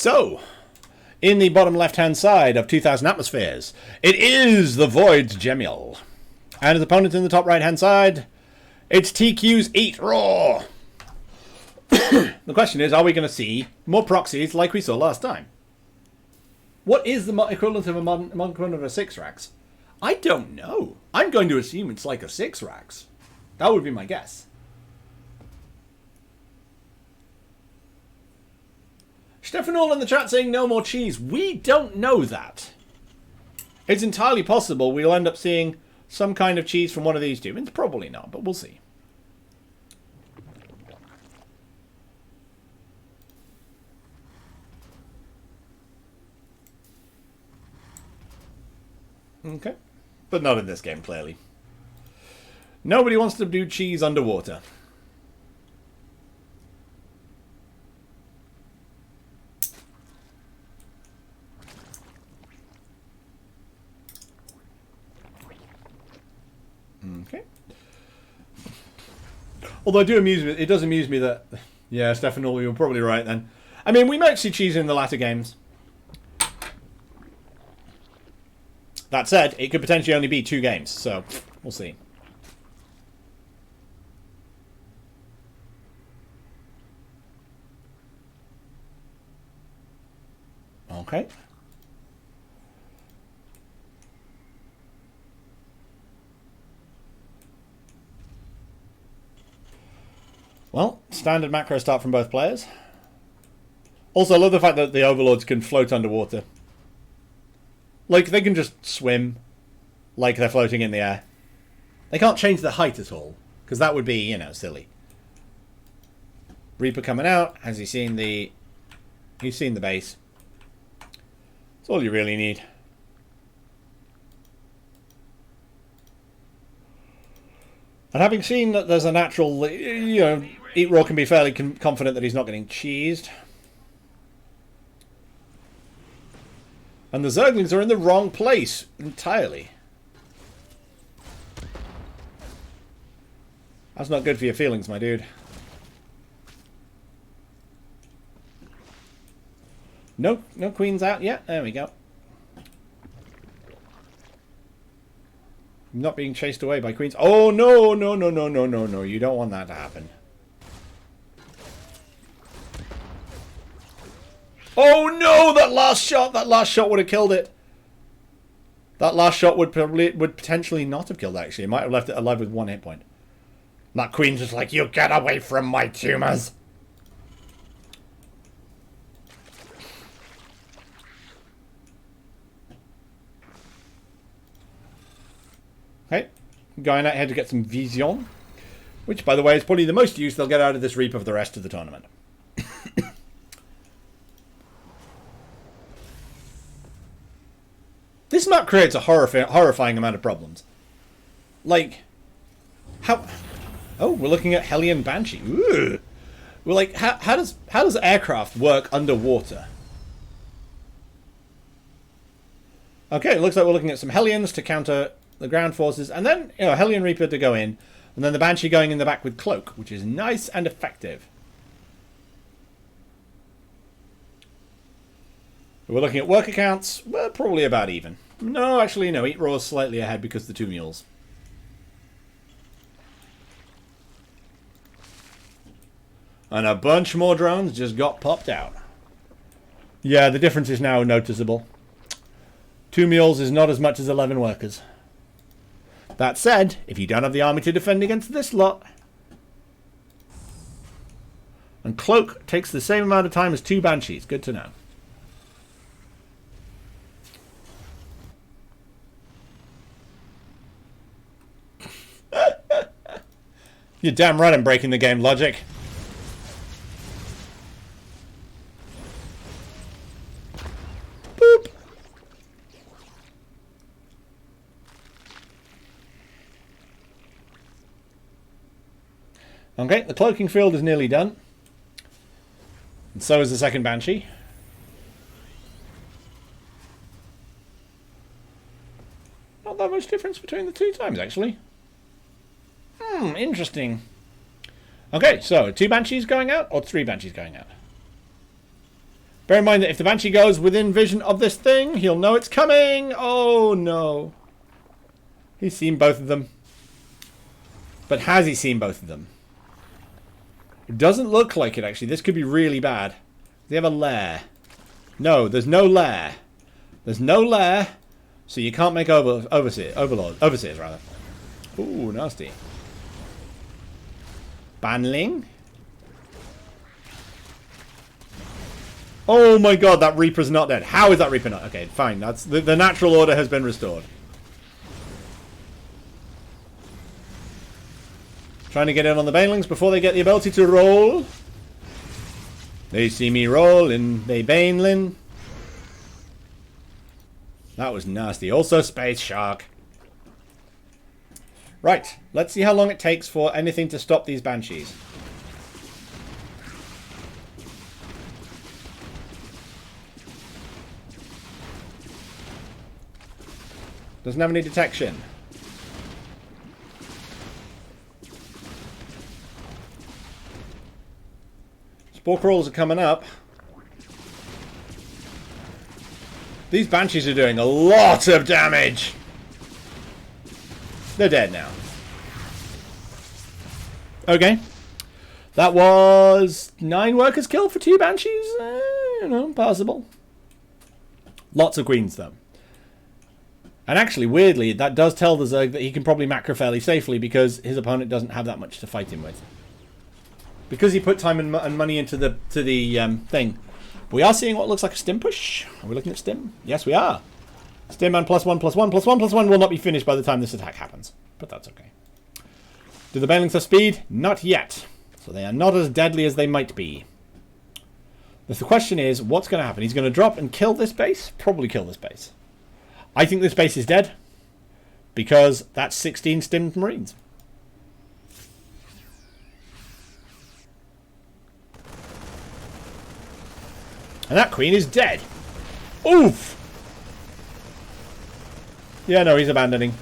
So, in the bottom left-hand side of 2,000 atmospheres, it is the Void's Jemiol. And his opponent in the top right-hand side, it's TQ's EatRaw. The question is, are we going to see more proxies like we saw last time? What is the equivalent of a modern equivalent of a 6-Rax? I don't know. I'm going to assume it's like a 6-Rax. That would be my guess. Stefan in the chat saying no more cheese. We don't know that. It's entirely possible we'll end up seeing some kind of cheese from one of these two. It's probably not, but we'll see. Okay. But not in this game, clearly. Nobody wants to do cheese underwater. Okay. Although it does amuse me that... Yeah, Stefan, you're probably right then. I mean, we might see cheese in the latter games. That said, it could potentially only be 2 games, so we'll see. Okay. Well, standard macro start from both players. Also, I love the fact that the Overlords can float underwater. Like, they can just swim like they're floating in the air. They can't change the height at all, because that would be, you know, silly. Reaper coming out. Has he seen the... He's seen the base. That's all you really need. And having seen that there's a natural... You know, EatRaw can be fairly confident that he's not getting cheesed. And the Zerglings are in the wrong place entirely. That's not good for your feelings, my dude. No queens out yet. There we go. Not being chased away by queens. Oh, no, no, no, no, no, no, no. You don't want that to happen. Oh no, that last shot would have killed it. That last shot would potentially not have killed it, actually. It might have left it alive with 1 hit point. And that queen's just like, you get away from my tumors. Okay, going out here to get some vision. Which, by the way, is probably the most use they'll get out of this Reaper for the rest of the tournament. This map creates a horrifying amount of problems. Like, how... Oh, we're looking at Hellion Banshee. Ooh. We're like, how does aircraft work underwater? Okay, it looks like we're looking at some Hellions to counter the ground forces, and then, you know, Hellion Reaper to go in, and then the Banshee going in the back with Cloak, which is nice and effective. We're looking at work accounts. Well, probably about even. No, actually, no. EatRaw is slightly ahead because of the 2 mules. And a bunch more drones just got popped out. Yeah, the difference is now noticeable. 2 mules is not as much as 11 workers. That said, if you don't have the army to defend against this lot... And Cloak takes the same amount of time as 2 Banshees. Good to know. You're damn right I'm breaking the game logic. Boop. Okay, the cloaking field is nearly done. And so is the second Banshee. Not that much difference between the 2 times, actually. Interesting. Okay, so 2 Banshees going out or 3 Banshees going out? Bear in mind that if the Banshee goes within vision of this thing, he'll know it's coming. Oh, no. He's seen both of them. But has he seen both of them? It doesn't look like it, actually. This could be really bad. Does he have a lair? No, there's no lair. There's no lair, so you can't make overseers, rather. Ooh, nasty. Banling? Oh my god, that Reaper's not dead. How is that Reaper not? Okay, fine. That's the natural order has been restored. Trying to get in on the Banelings before they get the ability to roll. They see me rolling, they Baneling. That was nasty. Also Space Shark. Right, let's see how long it takes for anything to stop these Banshees. Doesn't have any detection. Spore crawlers are coming up. These Banshees are doing a lot of damage. They're dead now. Okay. That was 9 workers killed for 2 Banshees. You know, possible. Lots of queens, though. And actually, weirdly, that does tell the Zerg that he can probably macro fairly safely because his opponent doesn't have that much to fight him with. Because he put time and money into the thing. We are seeing what looks like a stim push. Are we looking at stim? Yes, we are. Stim and +1/+1/+1/+1 will not be finished by the time this attack happens. But that's okay. Do the Banelings have speed? Not yet. So they are not as deadly as they might be. The question is, what's going to happen? He's going to drop and kill this base? Probably kill this base. I think this base is dead. Because that's 16 stimmed Marines. And that queen is dead. Oof! Yeah, no, he's abandoning.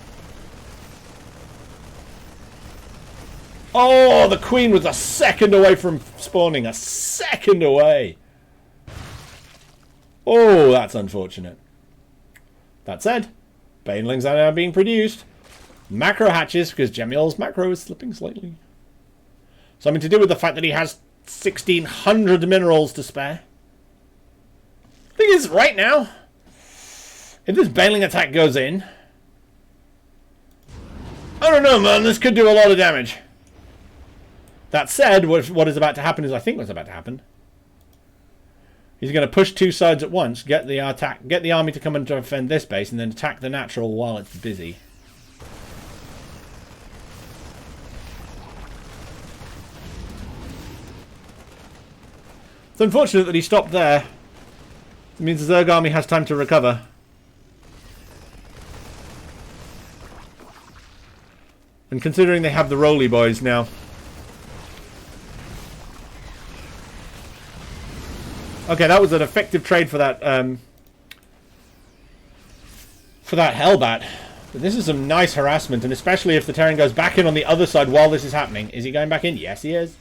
Oh, the queen was a second away from spawning. A second away. Oh, that's unfortunate. That said, Banelings are now being produced. Macro hatches, because Jemiol's macro is slipping slightly. Something to do with the fact that he has 1,600 minerals to spare. Thing is, right now, if this Baneling attack goes in, I don't know, man, this could do a lot of damage. That said, what is about to happen is I think what's about to happen. He's going to push 2 sides at once, get the army to come and defend this base, and then attack the natural while it's busy. It's unfortunate that he stopped there. It means the Zerg army has time to recover. And considering they have the Roly boys now. Okay, that was an effective trade for that Hellbat. But this is some nice harassment, and especially if the Terran goes back in on the other side while this is happening. Is he going back in? Yes, he is.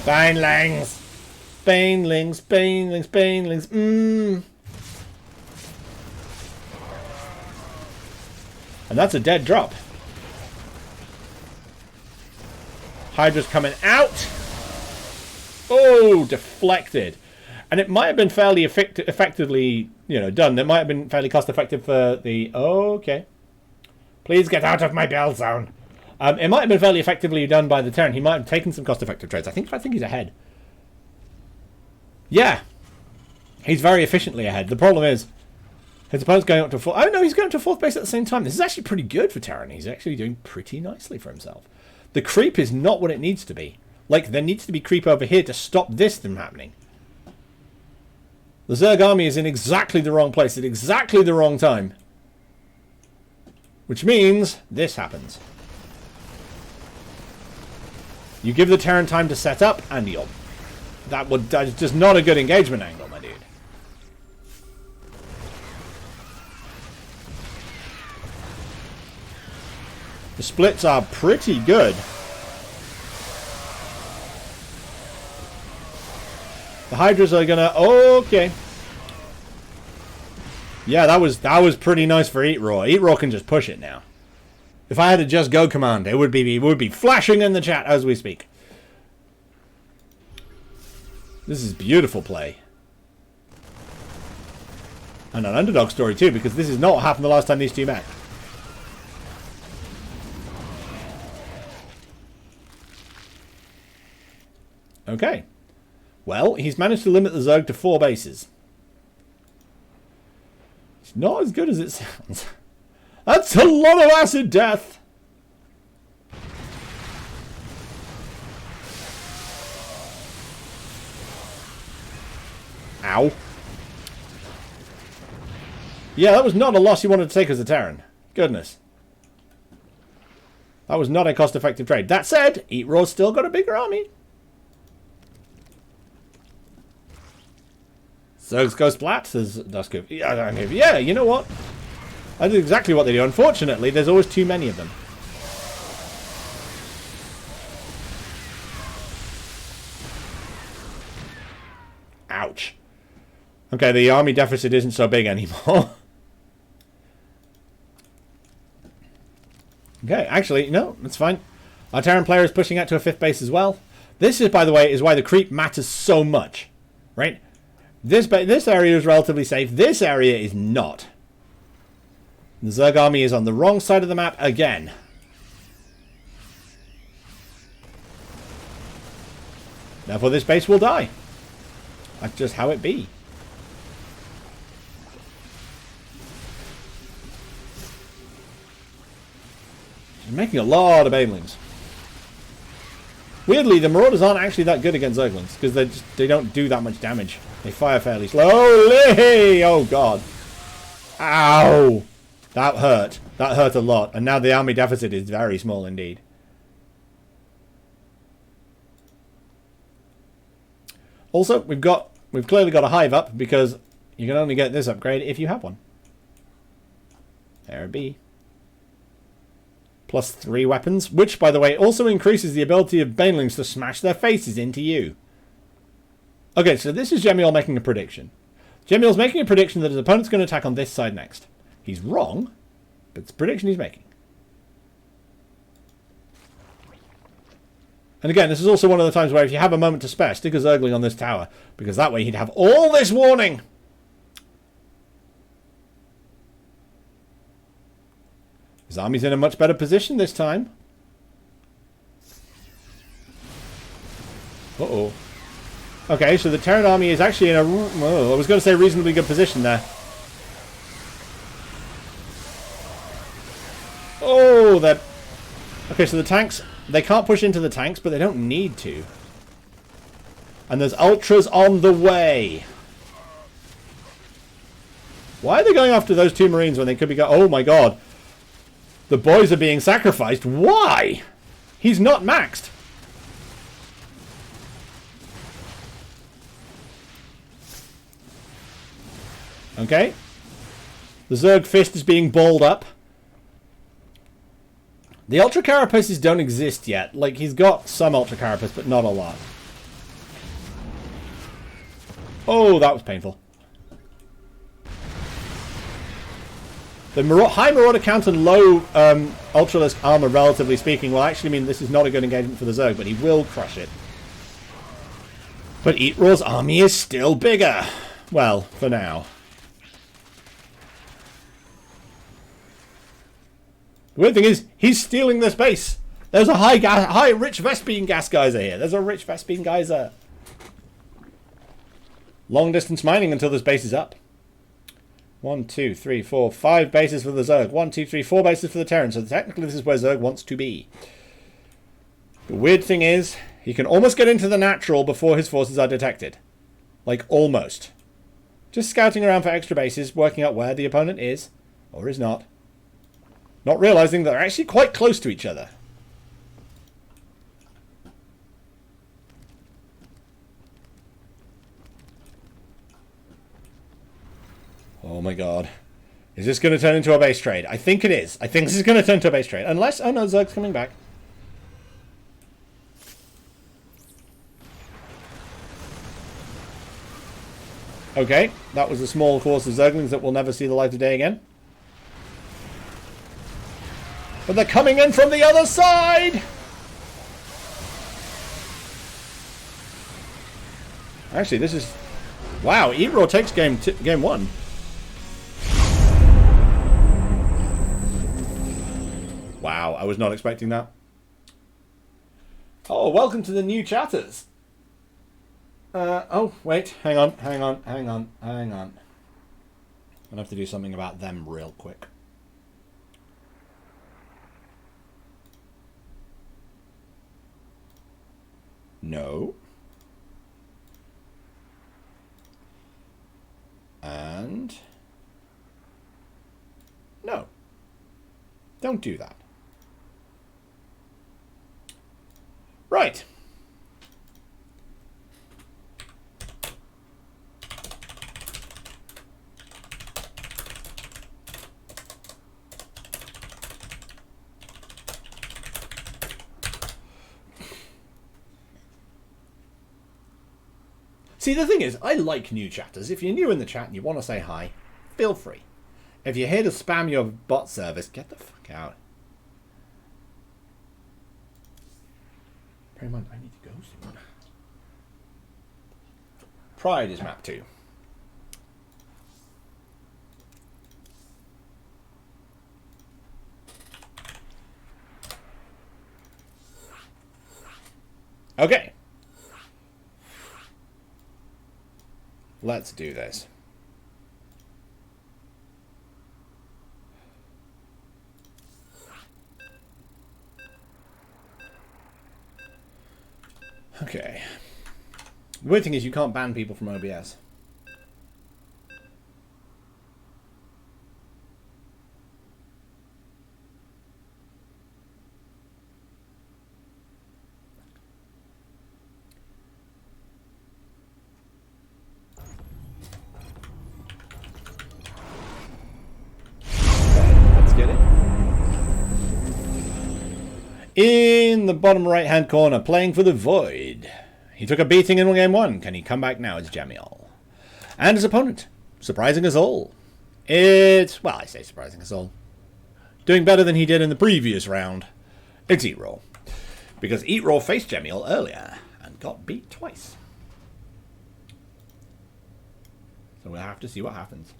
Banelings! Banelings, Banelings, Banelings. And that's a dead drop. Hydra's coming out. Oh, deflected. And it might have been fairly effectively, done. It might have been fairly cost effective for the... Oh, okay. Please get out of my bell zone. It might have been fairly effectively done by the Terran. He might have taken some cost effective trades. I think he's ahead. Yeah. He's very efficiently ahead. The problem is, his opponent's going up to 4th. Oh, no, he's going up to 4th base at the same time. This is actually pretty good for Terran. He's actually doing pretty nicely for himself. The creep is not what it needs to be. Like, there needs to be creep over here to stop this from happening. The Zerg army is in exactly the wrong place at exactly the wrong time. Which means this happens. You give the Terran time to set up, and you're... That's just not a good engagement angle, my dude. The splits are pretty good. The Hydras are gonna... Okay. Yeah, that was pretty nice for EatRaw. EatRaw can just push it now. If I had a just go command, it would be flashing in the chat as we speak. This is beautiful play. And an underdog story too, because this is not what happened the last time these two met. Okay. Well, he's managed to limit the Zerg to 4 bases. It's not as good as it sounds. That's a lot of acid death! Ow. Yeah, that was not a loss you wanted to take as a Terran. Goodness. That was not a cost-effective trade. That said, EatRaw's still got a bigger army. Zergs go splat, says Duskov. Yeah, you know what? That's exactly what they do. Unfortunately, there's always too many of them. Ouch. Okay, the army deficit isn't so big anymore. Okay, actually, no, it's fine. Our Terran player is pushing out to a 5th base as well. This is, by the way, is why the creep matters so much. Right? This area is relatively safe. This area is not. The Zerg army is on the wrong side of the map again. Therefore, this base will die. That's just how it be. She's making a lot of banelings. Weirdly, the Marauders aren't actually that good against Zerglings because they don't do that much damage. They fire fairly slowly. Oh god. Ow. That hurt. That hurt a lot. And now the army deficit is very small indeed. Also, we've clearly got a hive up because you can only get this upgrade if you have one. There it be. Plus 3 weapons, which, by the way, also increases the ability of banelings to smash their faces into you. Okay, so this is Jemiol making a prediction. Jemiol's making a prediction that his opponent's going to attack on this side next. He's wrong, but it's a prediction he's making. And again, this is also one of the times where if you have a moment to spare, stick a Zergling on this tower, because that way he'd have all this warning. His army's in a much better position this time. Uh-oh. Okay, so the Terran army is actually in a... Oh, I was going to say reasonably good position there. Oh, that... Okay, so the tanks... They can't push into the tanks, but they don't need to. And there's ultras on the way. Why are they going after those 2 Marines when they could be going... Oh my god. The boys are being sacrificed. Why? He's not maxed. Okay. The Zerg fist is being balled up. The Ultra Carapaces don't exist yet. Like, he's got some Ultra Carapace, but not a lot. Oh, that was painful. The high Marauder count and low Ultralisk armor, relatively speaking, will actually mean this is not a good engagement for the Zerg, but he will crush it. But EatRaw's army is still bigger. Well, for now. The weird thing is, he's stealing this base. There's a high rich Vespene gas geyser here. There's a rich Vespene geyser. Long distance mining until this base is up. 1, 2, 3, 4, 5 bases for the Zerg. 1, 2, 3, 4 bases for the Terran. So technically this is where Zerg wants to be. The weird thing is, he can almost get into the natural before his forces are detected. Like, almost. Just scouting around for extra bases, working out where the opponent is, or is not. Not realizing they're actually quite close to each other. Oh my god. Is this going to turn into a base trade? I think it is. I think this is going to turn into a base trade. Unless... Oh no, Zerg's coming back. Okay, that was a small force of Zerglings that will never see the light of day again. But they're coming in from the other side! Actually, this is... Wow, EatRaw takes game 1. Wow, I was not expecting that. Oh, welcome to the new chatters. Oh, wait, hang on. I'm gonna have to do something about them real quick. No. And... No. Don't do that. Right. See, the thing is, I like new chatters. If you're new in the chat and you want to say hi, feel free. If you're here to spam your bot service, get the fuck out. Paramount, I need to go soon. Pride is map 2. Okay. Let's do this. Okay. The weird thing is you can't ban people from OBS. In the bottom right hand corner, playing for the Void. He took a beating in game 1. Can he come back now? It's Jemiol. And his opponent, surprising us all. Well, I say surprising us all. Doing better than he did in the previous round. It's EatRaw. Because EatRaw faced Jemiol earlier and got beat twice. So we'll have to see what happens.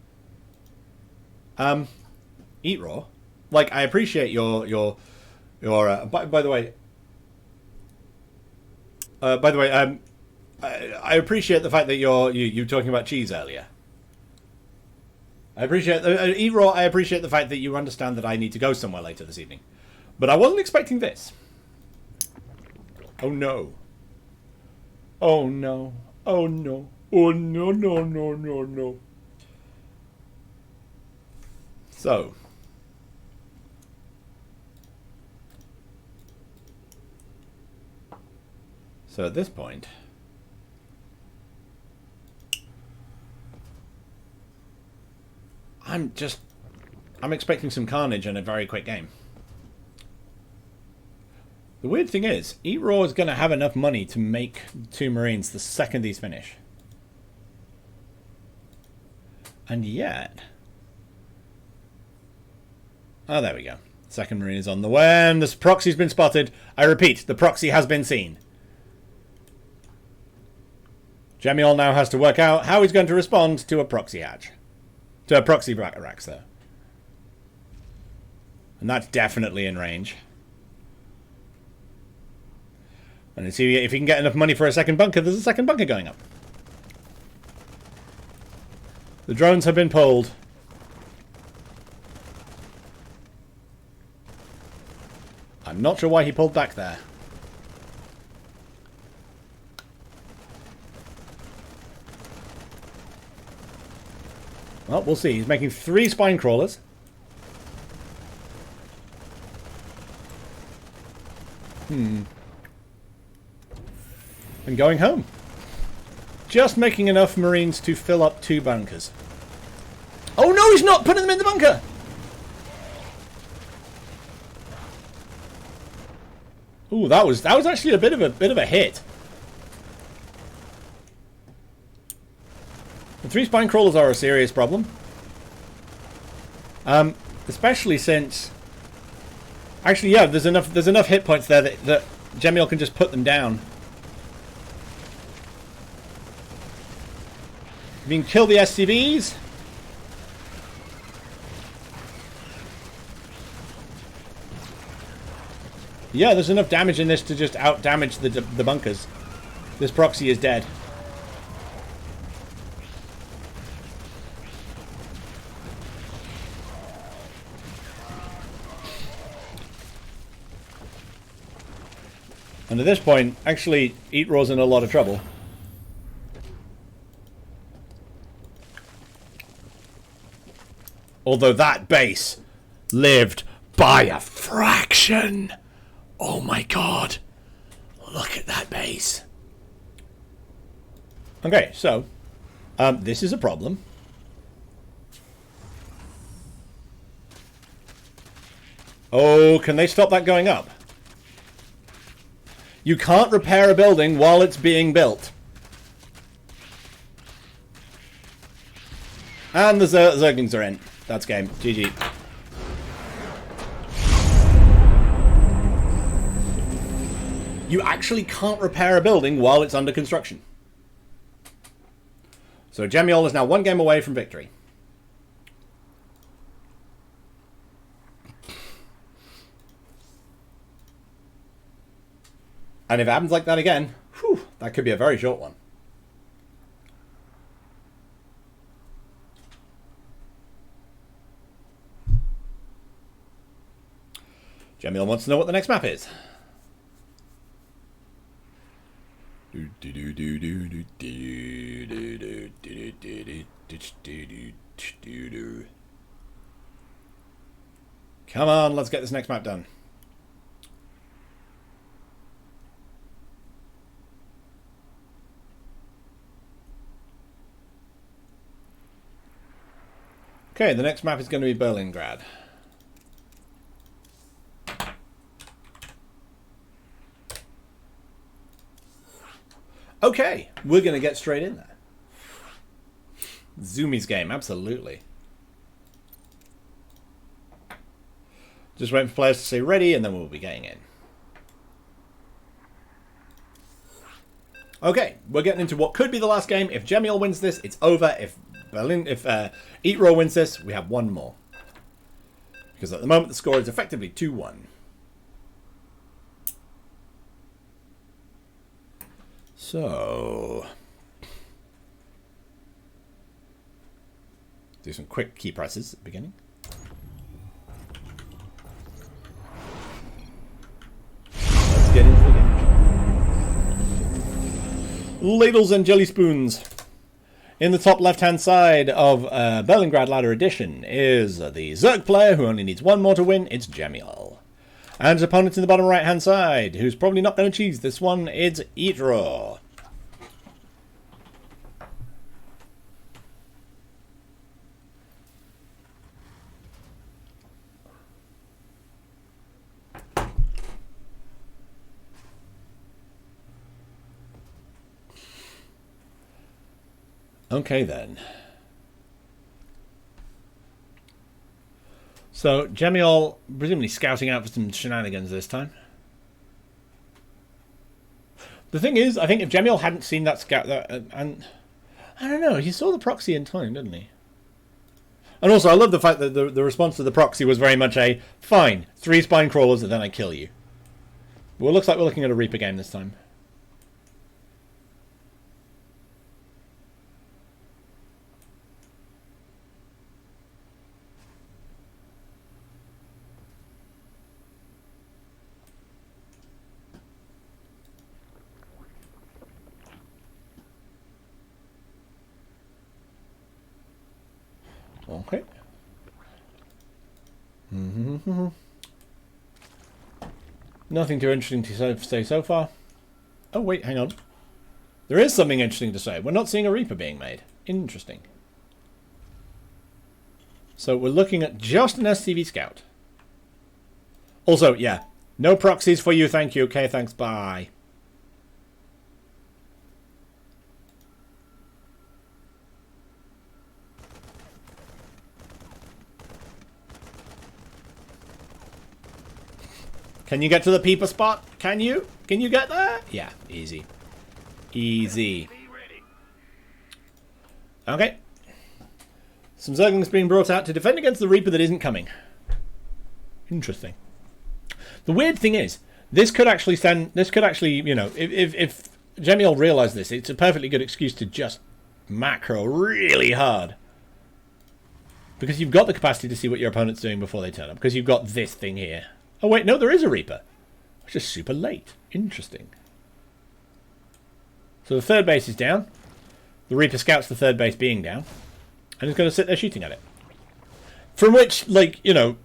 EatRaw, like, I appreciate your by the way, I appreciate the fact that you talking about cheese earlier. I appreciate EatRaw. I appreciate the fact that you understand that I need to go somewhere later this evening, but I wasn't expecting this. Oh no! Oh no! Oh no! Oh no! No! No! No! No! So. So at this point, I'm expecting some carnage and a very quick game. The weird thing is, EatRaw is going to have enough money to make 2 Marines the second these finish. And yet... Oh, there we go. Second Marine is on the way, and the proxy's been spotted. I repeat, the proxy has been seen. Jemiol now has to work out how he's going to respond to a proxy hatch. To a proxy racks, though. And that's definitely in range. And see if he can get enough money for a second bunker. There's a second bunker going up. The drones have been pulled. I'm not sure why he pulled back there. Well, we'll see. He's making 3 spine crawlers. And going home. Just making enough Marines to fill up 2 bunkers. Oh no, he's not putting them in the bunker! Ooh, that was actually a bit of a hit. The 3 spine crawlers are a serious problem. Especially since... Actually, yeah, there's enough hit points there that Jemiol can just put them down. If you can kill the SCVs... Yeah, there's enough damage in this to just out-damage the bunkers. This proxy is dead. And at this point, actually, EatRaw's in a lot of trouble. Although that base lived by a fraction. Oh my god. Look at that base. Okay, so, this is a problem. Oh, can they stop that going up? You can't repair a building while it's being built. And the Zerglings are in. That's game. GG. You actually can't repair a building while it's under construction. So Jemiol is now 1 game away from victory. And if it happens like that again, whew, that could be a very short one. Jemiol wants to know what the next map is. Come on, let's get this next map done. Okay, the next map is going to be Berlingrad. Okay, we're going to get straight in there. Zoomies game, absolutely. Just waiting for players to say ready, and then we'll be getting in. Okay, we're getting into what could be the last game. If Jemiol wins this, it's over. If EatRaw wins this, we have one more. Because at the moment, the score is effectively 2-1. So, do some quick key presses at the beginning. Let's get into the game. Ladles and jelly spoons. In the top left-hand side of Berlingrad Ladder Edition is the Zerg player who only needs 1 more to win. It's Jemiol. And his opponent in the bottom right-hand side, who's probably not going to cheese this one, it's EatRaw. Okay then. So, Jemiol presumably scouting out for some shenanigans this time. The thing is, I think if Jemiol hadn't seen that scout, and I don't know, he saw the proxy in time, didn't he? And also, I love the fact that the response to the proxy was very much a, fine, 3 spine crawlers and then I kill you. Well, it looks like we're looking at a Reaper game this time. Okay. Nothing too interesting to say so far. Oh, wait, hang on. There is something interesting to say. We're not seeing a Reaper being made. Interesting. So we're looking at just an SCV Scout. Also, yeah, no proxies for you, thank you. Okay, thanks, bye. Can you get to the peeper spot? Can you? Can you get there? Yeah, easy. Easy. Okay. Some Zerglings being brought out to defend against the Reaper that isn't coming. Interesting. The weird thing is, this could actually stand. This could actually, you know, if Jemiol realised this, it's a perfectly good excuse to just macro really hard. Because you've got the capacity to see what your opponent's doing before they turn up. Because you've got this thing here. Oh wait, no, there is a Reaper. It's just super late. Interesting. So the third base is down. The Reaper scouts the third base being down. And is going to sit there shooting at it. From which, like, you know,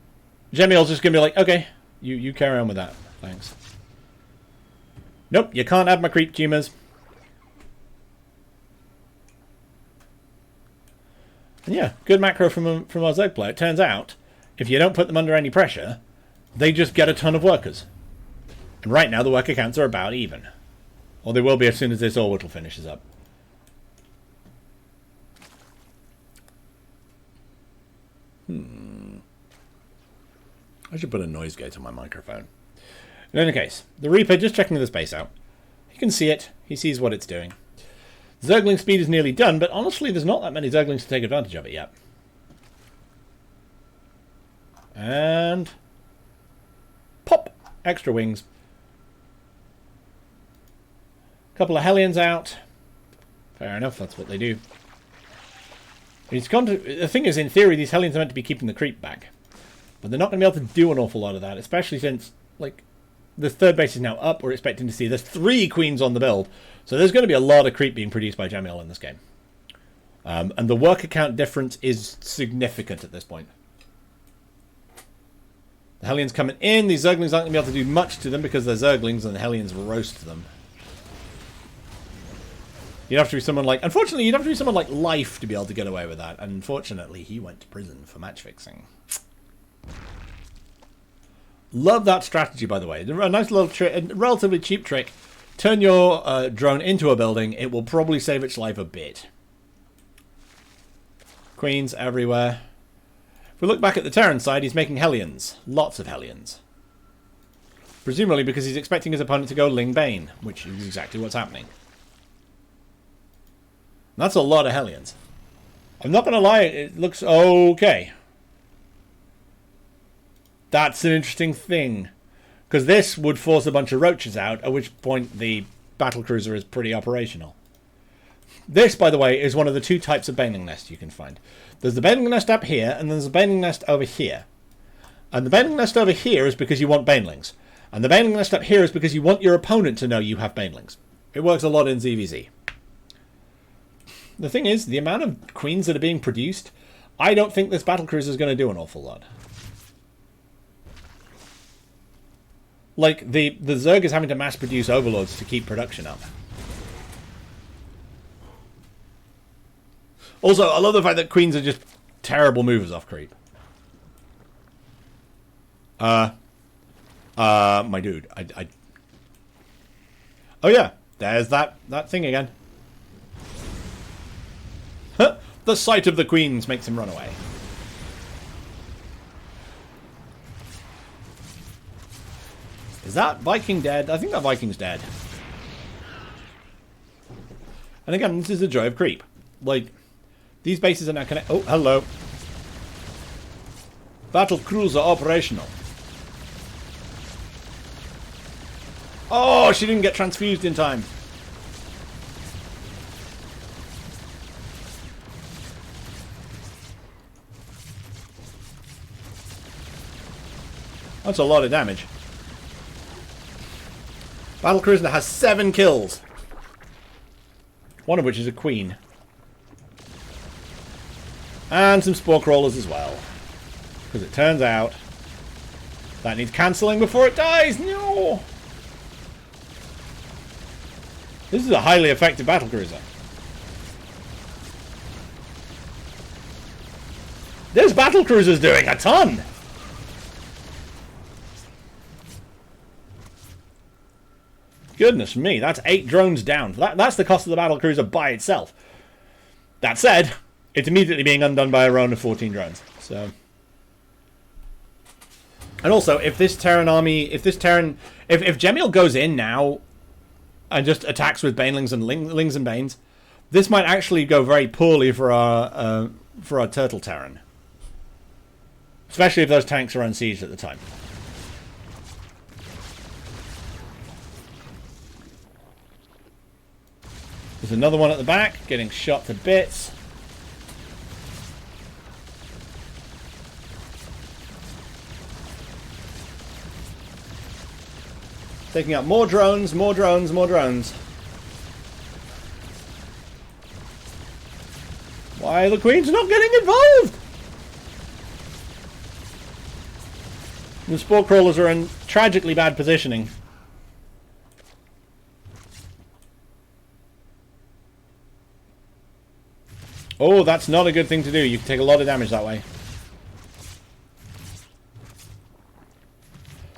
Jemiol's just going to be like, okay, you carry on with that. Thanks. Nope, you can't have my creep tumors. And yeah, good macro from our Zerg player. It turns out, if you don't put them under any pressure, they just get a ton of workers. And right now the worker counts are about even. Or they will be as soon as this orbital finishes up. I should put a noise gate on my microphone. In any case, the Reaper just checking the space out. He can see it. He sees what it's doing. Zergling speed is nearly done, but honestly there's not that many Zerglings to take advantage of it yet. And pop! Extra wings. Couple of Hellions out. Fair enough, that's what they do. The thing is, in theory, these Hellions are meant to be keeping the creep back. But they're not going to be able to do an awful lot of that, especially since, like, the third base is now up. We're expecting to see there's 3 queens on the build. So there's going to be a lot of creep being produced by Jemiol in this game. And the worker count difference is significant at this point. The Hellions coming in. These Zerglings aren't going to be able to do much to them because they're Zerglings and the Hellions roast them. You'd have to be someone like... Unfortunately, you'd have to be someone like Life to be able to get away with that. And unfortunately, he went to prison for match fixing. Love that strategy, by the way. A nice little trick, a relatively cheap trick. Turn your drone into a building. It will probably save its life a bit. Queens everywhere. If we look back at the Terran side, he's making Hellions. Lots of Hellions. Presumably because he's expecting his opponent to go Ling Bane, which is exactly what's happening. That's a lot of Hellions. I'm not going to lie, it looks okay. That's an interesting thing. Because this would force a bunch of roaches out, at which point the battlecruiser is pretty operational. This, by the way, is one of the 2 types of baneling nest you can find. There's the baneling nest up here, and there's a baneling nest over here. And the baneling nest over here is because you want banelings. And the baneling nest up here is because you want your opponent to know you have banelings. It works a lot in ZVZ. The thing is, the amount of queens that are being produced, I don't think this battlecruiser is going to do an awful lot. Like, the Zerg is having to mass produce overlords to keep production up. Also, I love the fact that queens are just terrible movers off creep. My dude, Oh yeah, there's that thing again. The sight of the queens makes him run away. Is that Viking dead? I think that Viking's dead. And again, this is the joy of creep. Like, these bases are now connected. Oh, hello. Battle cruiser operational. Oh, she didn't get transfused in time. That's a lot of damage. Battlecruiser has 7 kills. One of which is a queen. And some spore crawlers as well. Because it turns out that needs cancelling before it dies. No! This is a highly effective battlecruiser. This battlecruiser's doing a ton! Goodness me, that's 8 drones down. That's the cost of the battlecruiser by itself. That said, it's immediately being undone by a round of 14 drones. So, And also, if this Terran army, if Jemiol goes in now and just attacks with banelings and lings and banes, this might actually go very poorly for our turtle Terran, especially if those tanks are unsieged at the time. There's another one at the back, getting shot to bits. Taking out more drones, more drones, more drones. Why are the Queens not getting involved? The Spore Crawlers are in tragically bad positioning. Oh, that's not a good thing to do. You can take a lot of damage that way.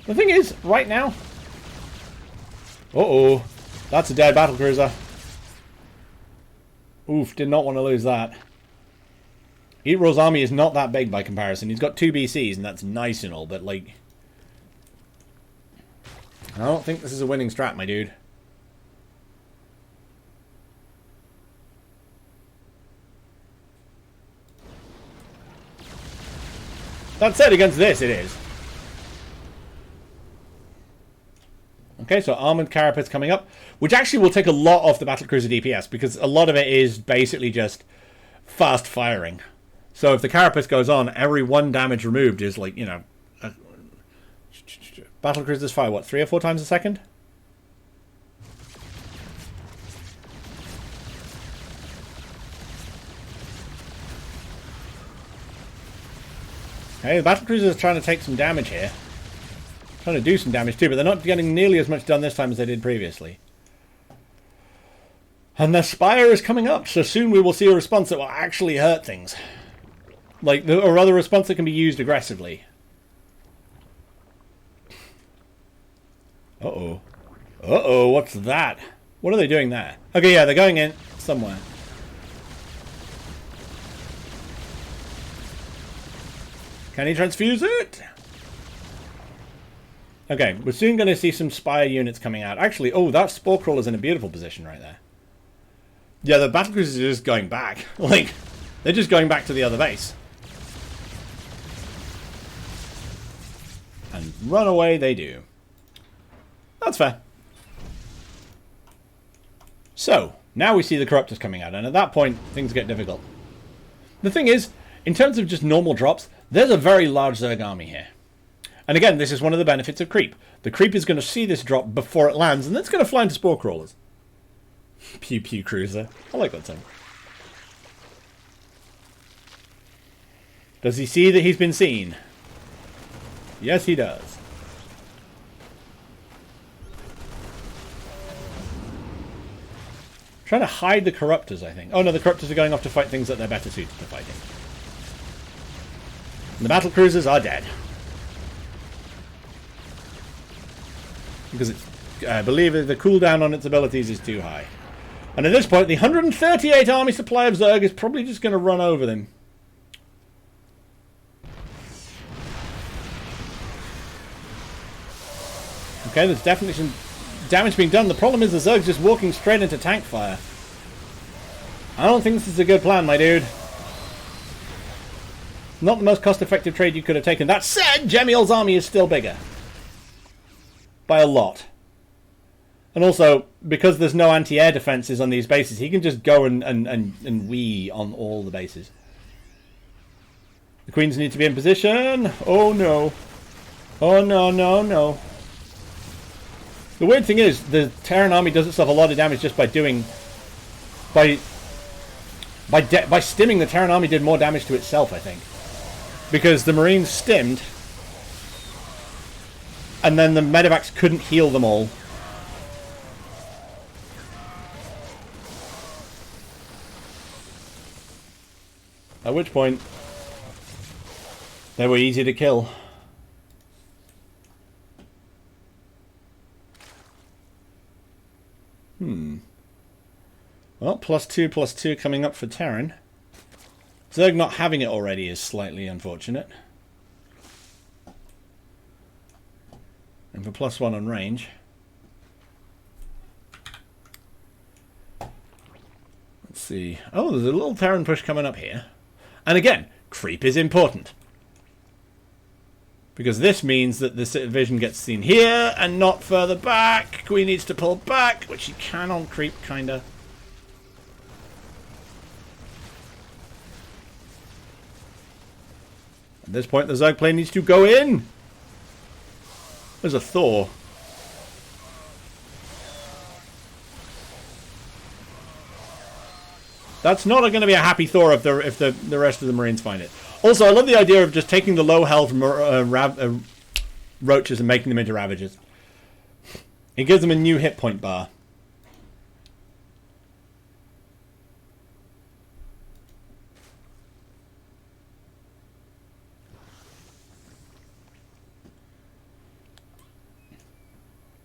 The thing is, right now... Uh-oh. That's a dead battlecruiser. Oof, did not want to lose that. EatRaw's army is not that big by comparison. He's got 2 BCs, and that's nice and all, but, like... I don't think this is a winning strat, my dude. That said, against this, it is. Okay, so Armored Carapace coming up, which actually will take a lot off the Battlecruiser DPS, because a lot of it is basically just fast firing. So if the Carapace goes on, every 1 damage removed is like, you know... Battlecruisers fire, what, 3 or 4 times a second? Okay, the Battlecruisers are trying to take some damage here. Trying to do some damage too, but they're not getting nearly as much done this time as they did previously. And the Spire is coming up, so soon we will see a response that will actually hurt things. Like, or rather a response that can be used aggressively. Uh-oh. Uh-oh, what's that? What are they doing there? Okay, yeah, they're going in somewhere. Can he transfuse it? Okay, we're soon going to see some Spire units coming out. Actually, oh, that Spore Crawler's in a beautiful position right there. Yeah, the Battlecruisers are just going back. Like, they're just going back to the other base. And run away they do. That's fair. So, now we see the Corruptors coming out, and at that point, things get difficult. The thing is, in terms of just normal drops, there's a very large Zerg army here. And again, this is one of the benefits of Creep. The Creep is going to see this drop before it lands, and then it's going to fly into Spore Crawlers. Pew Pew Cruiser. I like that song. Does he see that he's been seen? Yes, he does. Trying to hide the Corruptors, I think. Oh no, the Corruptors are going off to fight things that they're better suited to fighting. And the Battlecruisers are dead. Because it's, I believe the cooldown on its abilities is too high. And at this point, the 138 army supply of Zerg is probably just going to run over them. Okay, there's definitely some damage being done. The problem is the Zerg's just walking straight into tank fire. I don't think this is a good plan, my dude. Not the most cost-effective trade you could have taken. That said, Jemiol's army is still bigger. By a lot. And also, because there's no anti-air defenses on these bases, he can just go and wee on all the bases. The Queens need to be in position. Oh no. Oh no, no, no. The weird thing is, the Terran army does itself a lot of damage just by doing... By stimming, the Terran army did more damage to itself, I think. Because the Marines stimmed, and then the medevacs couldn't heal them all. At which point, they were easy to kill. Well, +2/+2 coming up for Terran. Zerg not having it already is slightly unfortunate. And for +1 on range. Let's see. Oh, there's a little Terran push coming up here. And again, creep is important. Because this means that the vision gets seen here and not further back. Queen needs to pull back, which she can on creep, kinda. At this point, the Zerg plane needs to go in. There's a Thor. That's not going to be a happy Thor if the rest of the Marines find it. Also, I love the idea of just taking the low health roaches and making them into Ravagers. It gives them a new hit point bar.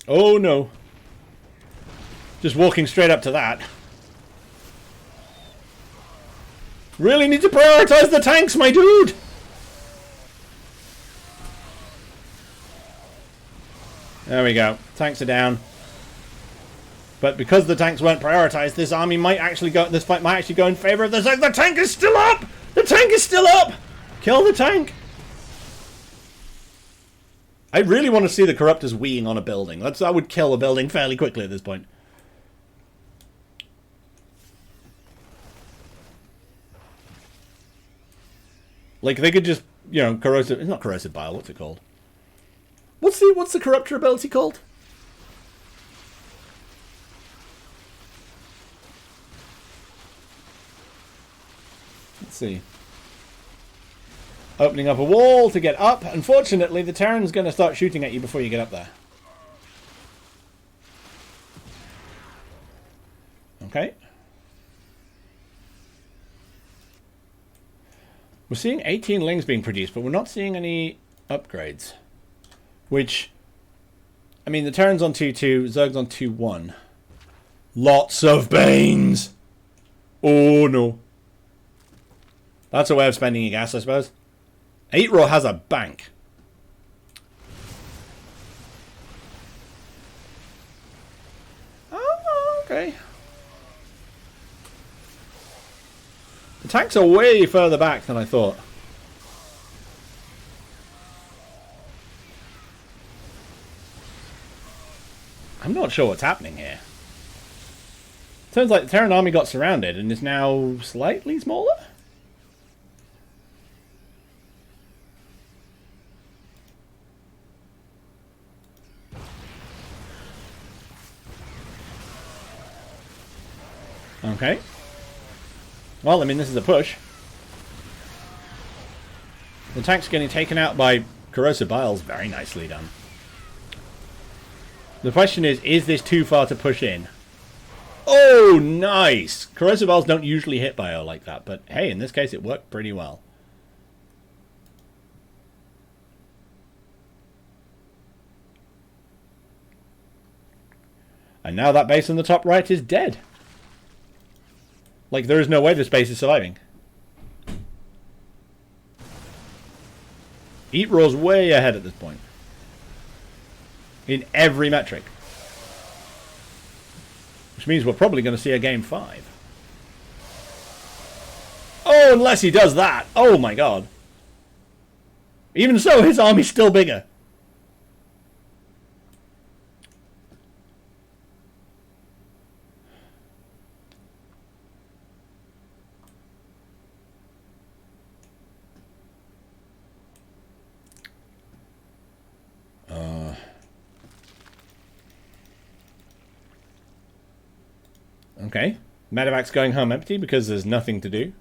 Oh no. Just walking straight up to that. Really need to prioritize the tanks, my dude! There we go. Tanks are down. But because the tanks weren't prioritized, this army might actually go. This fight might actually go in favor of the Zerg. The tank is still up! The tank is still up! Kill the tank! I really want to see the Corruptors weeing on a building. I would kill a building fairly quickly at this point. Like, they could just, you know, corrosive... It's not corrosive bile, what's it called? What's the Corruptor ability called? Let's see. Opening up a wall to get up. Unfortunately, the Terran's going to start shooting at you before you get up there. Okay. We're seeing 18 lings being produced, but we're not seeing any upgrades. Which, I mean, the Terran's on 2-2, Zerg's on 2-1. Lots of Banes! Oh no. That's a way of spending your gas, I suppose. EatRaw has a bank. Oh, okay. The tanks are way further back than I thought. I'm not sure what's happening here. Turns like the Terran army got surrounded and is now slightly smaller? Okay. Well, I mean, this is a push. The tank's getting taken out by corrosive biles. Very nicely done. The question is this too far to push in? Oh, nice! Corrosive biles don't usually hit bio like that, but hey, in this case it worked pretty well. And now that base on the top right is dead. Like, there is no way this base is surviving. EatRaw's way ahead at this point. In every metric. Which means we're probably going to see a game 5. Oh, unless he does that. Oh my god. Even so, his army's still bigger. Okay. Medevac's going home empty because there's nothing to do.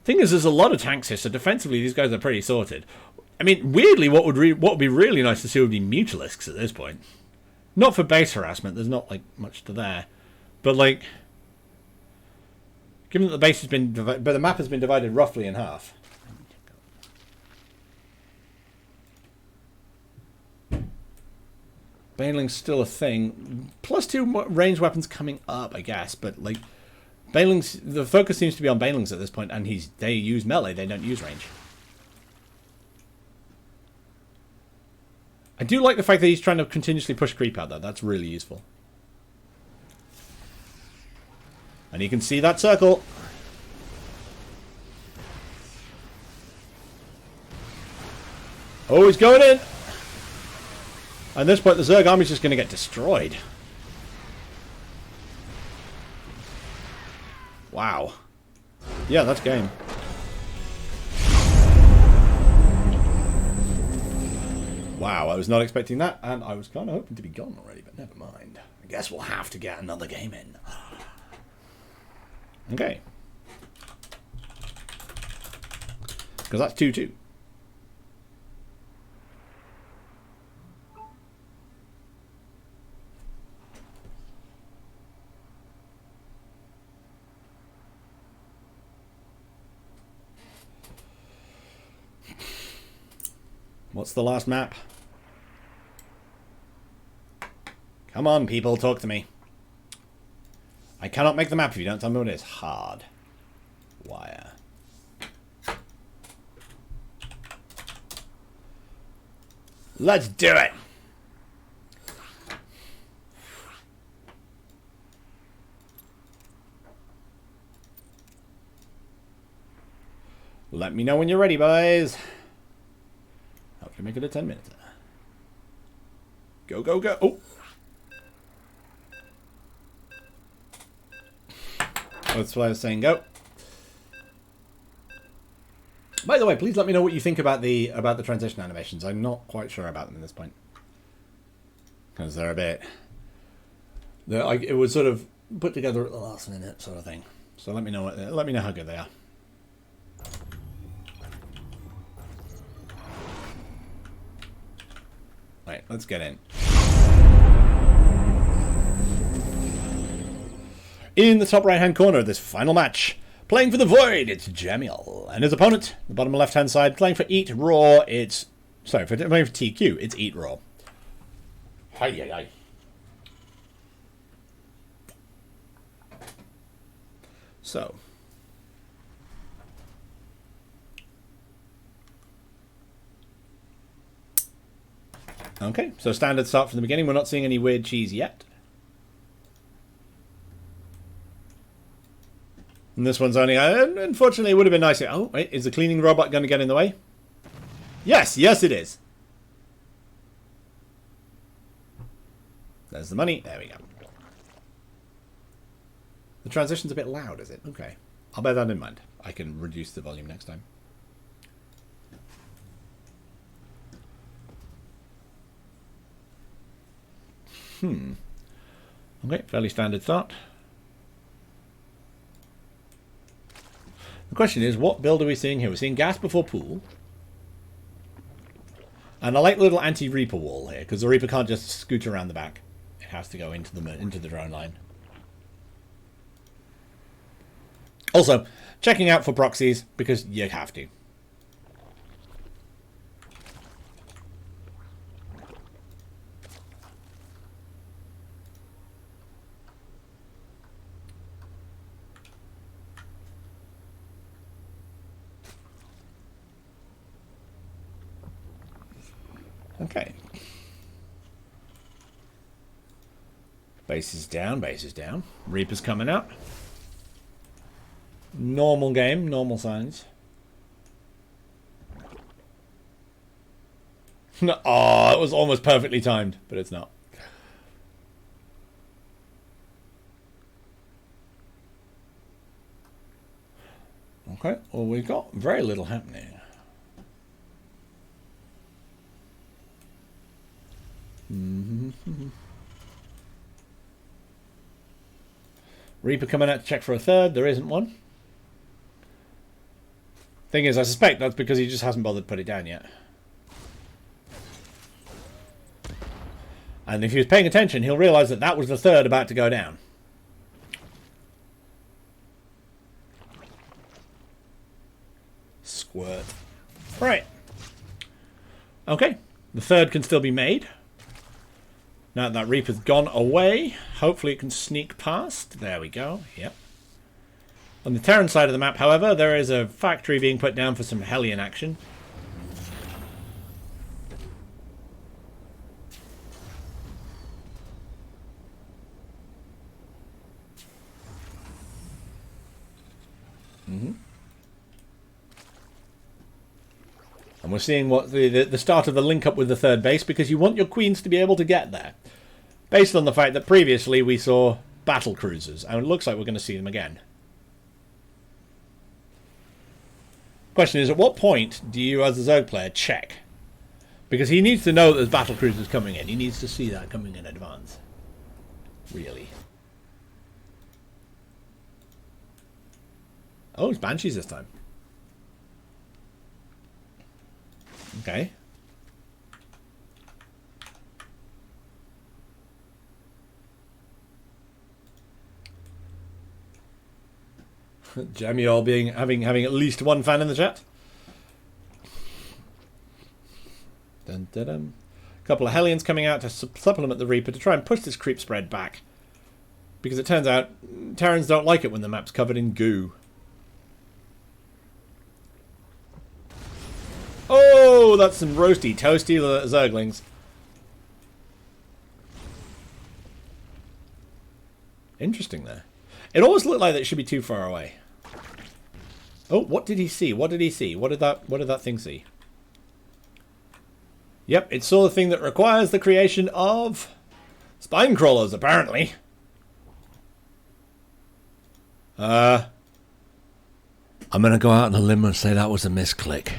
Thing is, there's a lot of tanks here, so defensively these guys are pretty sorted. I mean, weirdly, what would be really nice to see would be Mutalisks at this point. Not for base harassment, there's not, like, much to there. But, like, given that the base has been, but the map has been divided roughly in half. Baneling's still a thing. +2 range weapons coming up, I guess, but like Baneling's, the focus seems to be on Banelings at this point, and they use melee, they don't use range. I do like the fact that he's trying to continuously push creep out, though. That's really useful. And you can see that circle. Oh, he's going in! At this point, the Zerg army's just going to get destroyed. Wow. Yeah, that's game. Wow, I was not expecting that, and I was kind of hoping to be gone already, but never mind. I guess we'll have to get another game in. Okay. Because that's 2-2. What's the last map? Come on, people, talk to me. I cannot make the map if you don't tell me what it is. Hard wire. Let's do it! Let me know when you're ready, boys. Hopefully make it a 10 minutes. Go, go, go. Oh! That's what I was saying. Go. By the way, please let me know what you think about the transition animations. I'm not quite sure about them at this point, because they're a bit. It was sort of put together at the last minute, sort of thing. So let me know how good they are. Right, let's get in. In the top right-hand corner of this final match, playing for the Void, it's Jemiol. And his opponent, the bottom left-hand side, playing for EatRaw, it's... Sorry, playing for TQ, it's EatRaw. Hi. So. Okay, so standard start from the beginning. We're not seeing any weird cheese yet. And this one's only... unfortunately, it would have been nicer. Oh, wait, is the cleaning robot going to get in the way? Yes, yes it is. There's the money. There we go. The transition's a bit loud, is it? Okay. I'll bear that in mind. I can reduce the volume next time. Okay, fairly standard start. The question is, what build are we seeing here? We're seeing gas before pool. And I like the little anti-Reaper wall here, because the Reaper can't just scoot around the back. It has to go into the drone line. Also, checking out for proxies, because you have to. Okay. Base is down, base is down. Reaper's coming out. Normal game, normal signs. No, oh, it was almost perfectly timed, but it's not. Okay, well, we've got very little happening. Reaper coming out to check for a third. There isn't one. Thing is, I suspect that's because he just hasn't bothered to put it down yet. And if he was paying attention, he'll realise that that was the third about to go down. Squirt. Right. Okay. The third can still be made. Now that Reaper's gone away, hopefully it can sneak past. There we go. Yep. On the Terran side of the map, however, there is a factory being put down for some Hellion action. And we're seeing what the start of the link up with the third base, because you want your queens to be able to get there. Based on the fact that previously we saw battle cruisers, and it looks like we're going to see them again. Question is, at what point do you, as a Zerg player, check? Because he needs to know that there's battle cruisers coming in. He needs to see that coming in advance. Really. Oh, it's Banshees this time. Okay. Jemiol having at least one fan in the chat. Dun, dun, dun. A couple of Hellions coming out to supplement the Reaper to try and push this creep spread back. Because it turns out Terrans don't like it when the map's covered in goo. Oh, that's some roasty, toasty Zerglings. Interesting there. It always looked like that it should be too far away. Oh, what did he see? What did he see? What did that thing see? Yep, it saw the thing that requires the creation of spine crawlers, apparently. I'm gonna go out on a limb and say that was a misclick.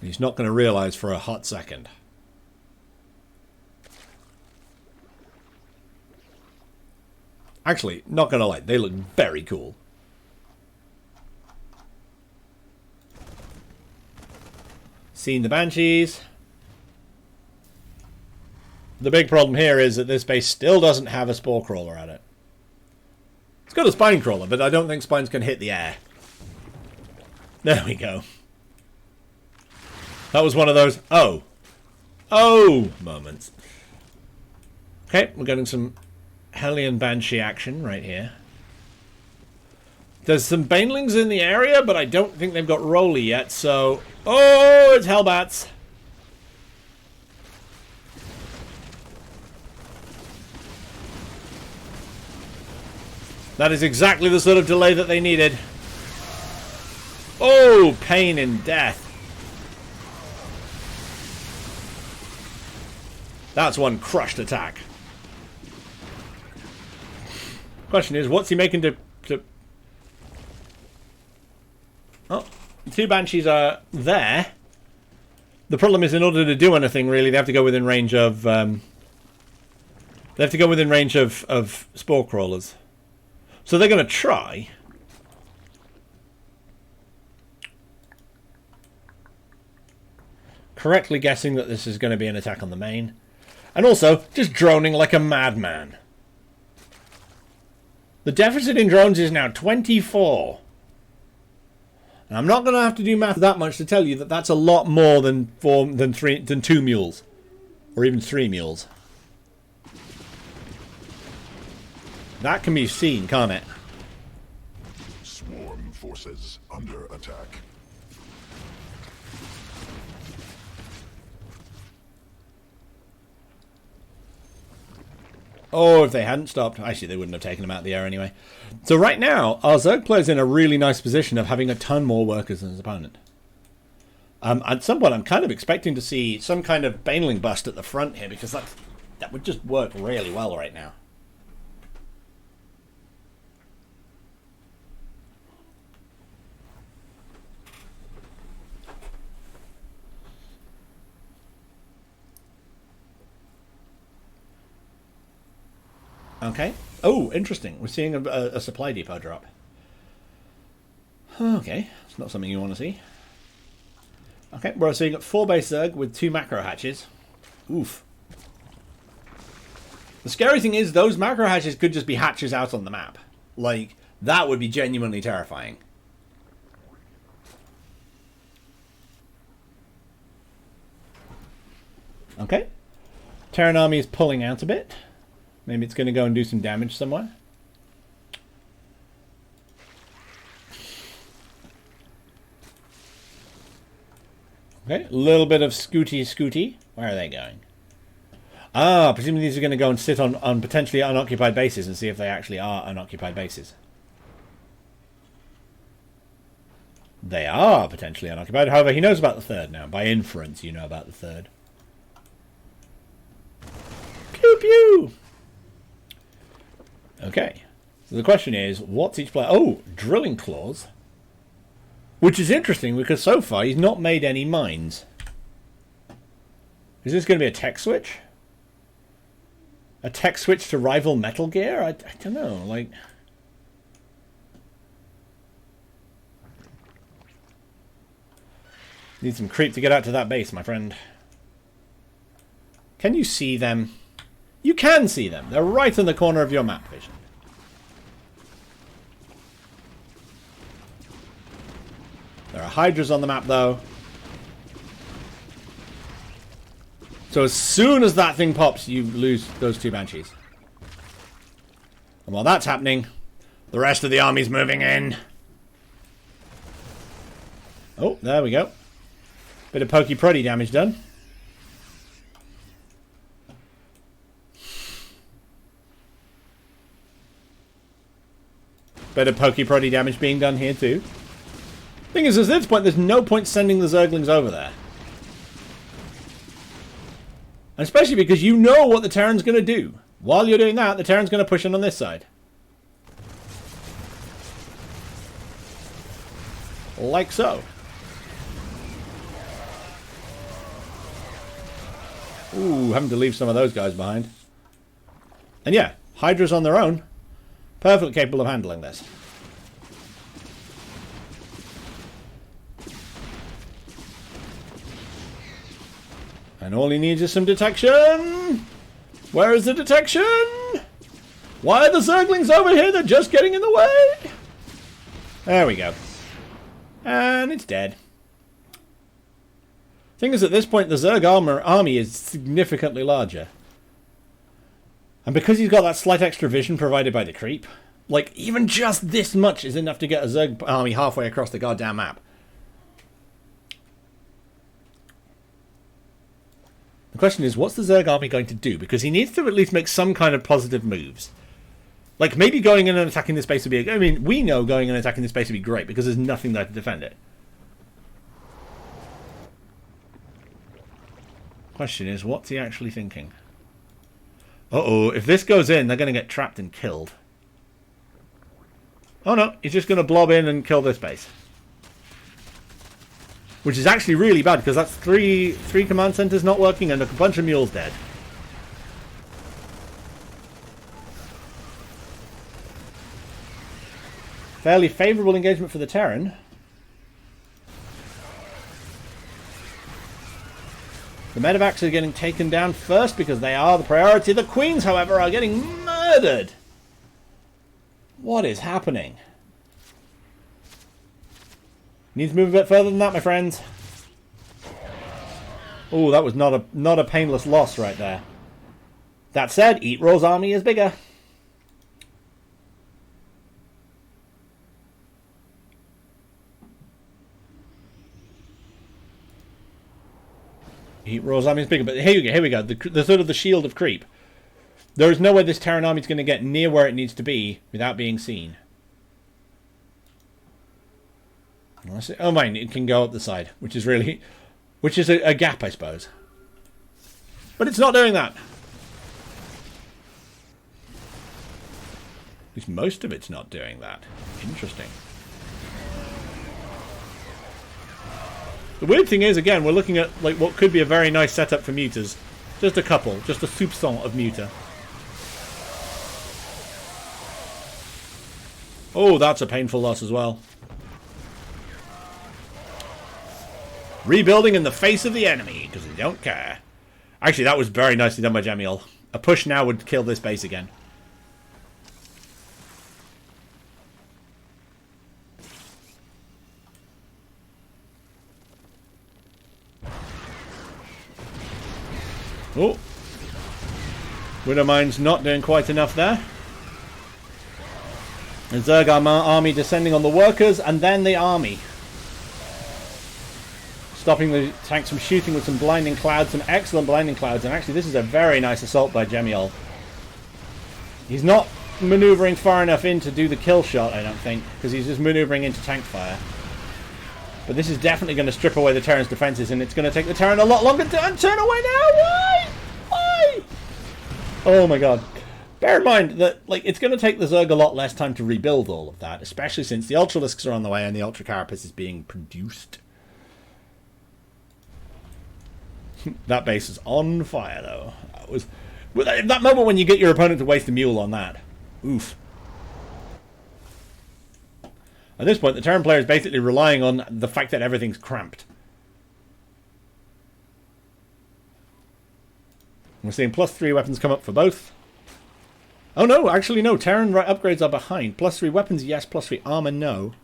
He's not going to realize for a hot second. Actually, not going to lie, they look very cool. Seen the Banshees. The big problem here is that this base still doesn't have a Spore Crawler at it. It's got a Spine Crawler, but I don't think Spines can hit the air. There we go. That was one of those oh moments. Okay, we're getting some Hellion Banshee action right here. There's some Banelings in the area, but I don't think they've got Roly yet, so... Oh, it's Hellbats! That is exactly the sort of delay that they needed. Oh, pain and death. That's one crushed attack. Question is, what's he making to... Oh, two Banshees are there. The problem is, in order to do anything, really, they have to go within range of... they have to go within range of Spore Crawlers. So they're going to try. Correctly guessing that this is going to be an attack on the main. And also, just droning like a madman. The deficit in drones is now 24. And I'm not going to have to do math that much to tell you that that's a lot more than 2 mules. Or even 3 mules. That can be seen, can't it? Swarm forces under attack. Oh, if they hadn't stopped. Actually, they wouldn't have taken them out of the air anyway. So right now, our Zerg player's in a really nice position of having a ton more workers than his opponent. At some point, I'm kind of expecting to see some kind of Baneling bust at the front here, because that would just work really well right now. Okay. Oh, interesting. We're seeing a supply depot drop. Okay. It's not something you want to see. Okay, we're seeing 4 base Zerg with 2 macro hatches. Oof. The scary thing is, those macro hatches could just be hatches out on the map. Like, that would be genuinely terrifying. Okay. Terran army is pulling out a bit. Maybe it's going to go and do some damage somewhere. Okay, a little bit of scooty. Where are they going? Ah, presumably these are going to go and sit on potentially unoccupied bases and see if they actually are unoccupied bases. They are potentially unoccupied. However, he knows about the third now. By inference, you know about the third. Pew pew! Okay. So the question is, what's each player... Oh, drilling claws. Which is interesting because so far he's not made any mines. Is this going to be a tech switch? A tech switch to rival Metal Gear? I don't know, like... Need some creep to get out to that base, my friend. Can you see them? You can see them. They're right in the corner of your map vision. There are hydras on the map, though. So as soon as that thing pops, you lose those two banshees. And while that's happening, the rest of the army's moving in. Oh, there we go. Bit of pokey-pruddy damage done. Bit of pokey-pruddy damage being done here too. Thing is, at this point, there's no point sending the Zerglings over there. Especially because you know what the Terran's going to do. While you're doing that, the Terran's going to push in on this side. Like so. Ooh, having to leave some of those guys behind. And yeah, Hydras on their own, perfectly capable of handling this. And all he needs is some detection. Where is the detection? Why are the Zerglings over here? They're just getting in the way. There we go. And it's dead. Thing is, at this point, the Zerg army is significantly larger. And because he's got that slight extra vision provided by the creep, like, even just this much is enough to get a Zerg army halfway across the goddamn map. The question is, what's the Zerg army going to do? Because he needs to at least make some kind of positive moves. Like, maybe going in and attacking this base would be... I mean, we know going in and attacking this base would be great, because there's nothing there to defend it. Question is, what's he actually thinking? Uh-oh, if this goes in, they're going to get trapped and killed. Oh no, he's just going to blob in and kill this base. Which is actually really bad, because that's three command centers not working and a bunch of mules dead. Fairly favourable engagement for the Terran. The medevacs are getting taken down first because they are the priority. The Queens, however, are getting murdered. What is happening? Need to move a bit further than that, my friends. Oh, that was not a painless loss right there. That said, EatRaw's army is bigger. EatRaw's army is bigger, but here we go. The sort of the shield of creep. There is no way this Terran army is going to get near where it needs to be without being seen. Oh, mine, it can go up the side, which is a gap, I suppose. But it's not doing that. At least most of it's not doing that. Interesting. The weird thing is, again, we're looking at like what could be a very nice setup for mutas. Just a couple, just a soupçon of muta. Oh, that's a painful loss as well. Rebuilding in the face of the enemy, because they don't care. Actually, that was very nicely done by Jemiol. A push now would kill this base again. Oh. Widowmine's not doing quite enough there. The Zerg army descending on the workers, and then the army. stopping the tanks from shooting with some blinding clouds, some excellent blinding clouds, and actually this is a very nice assault by Jemiol. He's not maneuvering far enough in to do the kill shot, I don't think, because he's just maneuvering into tank fire. But this is definitely going to strip away the Terran's defenses, and it's going to take the Terran a lot longer to turn away now. Why? Why? Oh my god. Bear in mind that it's going to take the Zerg a lot less time to rebuild all of that, especially since the Ultralisks are on the way and the Ultra Carapace is being produced. That base is on fire, though. That moment when you get your opponent to waste a mule on that. Oof. At this point, the Terran player is basically relying on the fact that everything's cramped. We're seeing +3 weapons come up for both. Oh no, actually no, Terran upgrades are behind. +3 weapons, yes, +3 armor, no.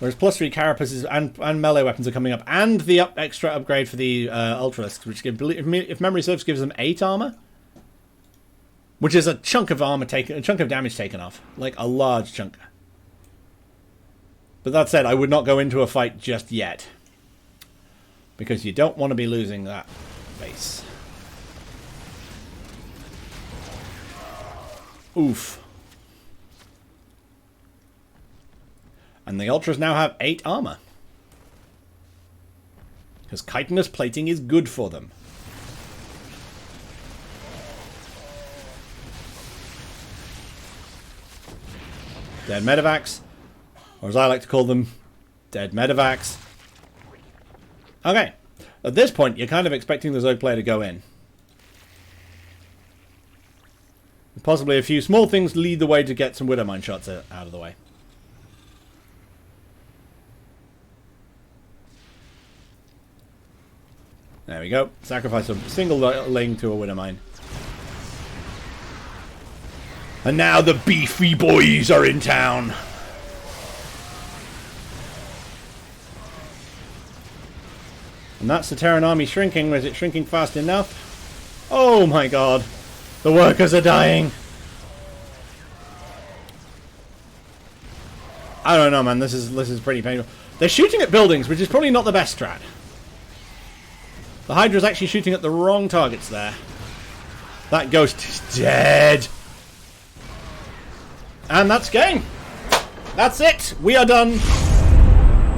Whereas +3 carapaces and melee weapons are coming up, and the extra upgrade for the Ultralisks, which if memory serves gives them 8 armor. Which is a chunk of armor taken, a chunk of damage taken off. Like a large chunk. But that said, I would not go into a fight just yet. Because you don't want to be losing that base. Oof. And the Ultras now have 8 armor. Because chitinous plating is good for them. Dead medevacs, or as I like to call them, dead medevacs. Okay, at this point you're kind of expecting the Zerg player to go in. Possibly a few small things lead the way to get some Widowmine shots out of the way. There we go, sacrifice a single ling to a Widowmine. And now the beefy boys are in town. And that's the Terran army shrinking. Is it shrinking fast enough? Oh my god. The workers are dying. I don't know, man. This is pretty painful. They're shooting at buildings, which is probably not the best strat. The Hydra's actually shooting at the wrong targets there. That ghost is dead. And that's game. That's it. We are done.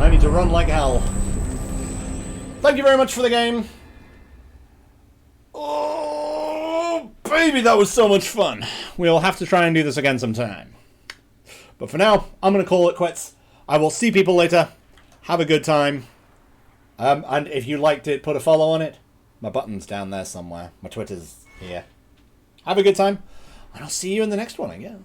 I need to run like hell. Thank you very much for the game. Oh, baby, that was so much fun. We'll have to try and do this again sometime. But for now, I'm going to call it quits. I will see people later. Have a good time. And if you liked it, put a follow on it. My button's down there somewhere. My Twitter's here. Have a good time. And I'll see you in the next one, I guess.